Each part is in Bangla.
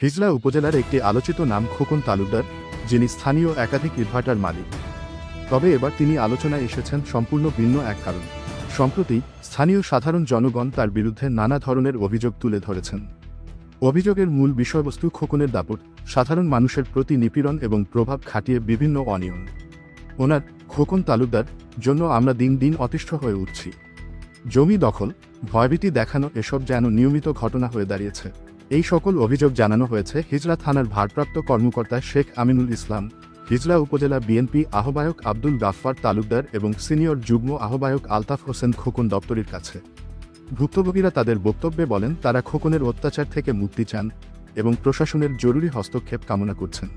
হিজলা উপজেলার একটি আলোচিত নাম খোকন তালুকদার, যিনি স্থানীয় একাধিক ইটভাটার মালিক। তবে এবার তিনি আলোচনায় এসেছেন সম্পূর্ণ ভিন্ন এক কারণ। সম্প্রতি স্থানীয় সাধারণ জনগণ তার বিরুদ্ধে নানা ধরনের অভিযোগ তুলে ধরেছেন। অভিযোগের মূল বিষয়বস্তু খোকনের দাপট, সাধারণ মানুষের প্রতি নিপীড়ন এবং প্রভাব খাটিয়ে বিভিন্ন অনিয়ম। ওনার খোকন তালুকদার জন্য আমরা দিন দিন অতিষ্ঠ হয়ে উঠছি। জমি দখল, ভয়ভীতি দেখানো এসব যেন নিয়মিত ঘটনা হয়ে দাঁড়িয়েছে। এই সকল অভিযোগ জানানো হয়েছে হিজলা থানার ভারপ্রাপ্ত কর্মকর্তা শেখ আমিনুল ইসলাম, হিজলা উপজেলা বিএনপি আহ্বায়ক আব্দুল গাফফার তালুকদার এবং সিনিয়র যুগ্ম আহ্বায়ক আলতাফ হোসেন খোকন দপ্তরির কাছে। ভুক্তভোগীরা তাদের বক্তব্যে বলেন তারা খোকনের অত্যাচার থেকে মুক্তি চান এবং প্রশাসনের জরুরি হস্তক্ষেপ কামনা করছেন।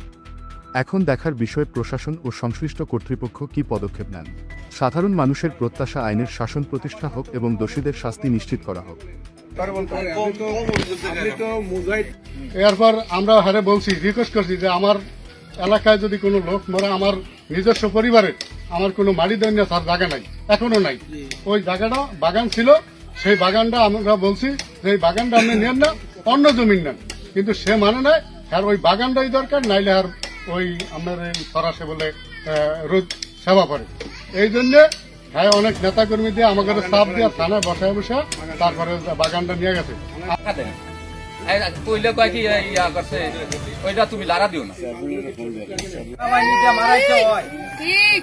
এখন দেখার বিষয় প্রশাসন ও সংশ্লিষ্ট কর্তৃপক্ষ কী পদক্ষেপ নেন। সাধারণ মানুষের প্রত্যাশা আইনের শাসন প্রতিষ্ঠা হোক এবং দোষীদের শাস্তি নিশ্চিত করা হোক। এরপর আমরা হারে বলছি, রিকোয়েস্ট করছি যে আমার এলাকায় যদি কোনো লোক মরে, আমার নিজস্ব পরিবারের আমার কোনো মাটি দৈন্য তার জায়গা নাই, এখনো নাই। ওই জায়গাটা বাগান ছিল, সেই বাগানটা আমরা বলছি যে এই বাগানটা আপনি নেন না, অন্য জমিন নেন, কিন্তু সে মানে নাই। আর ওই বাগানটাই দরকার, নাইলে আর ওই আপনার এই ফরাসে বলে রোদ সেবা করে। এই জন্য হ্যাঁ অনেক নেতাকর্মী দিয়ে আমাদের চাপ দিয়ে থানায় বসায় বসে তারপরে বাগানটা নিয়ে গেছে। কইলে কয় কি ইয়া করছে, ওইটা তুমি লারা দিও না। ঠিক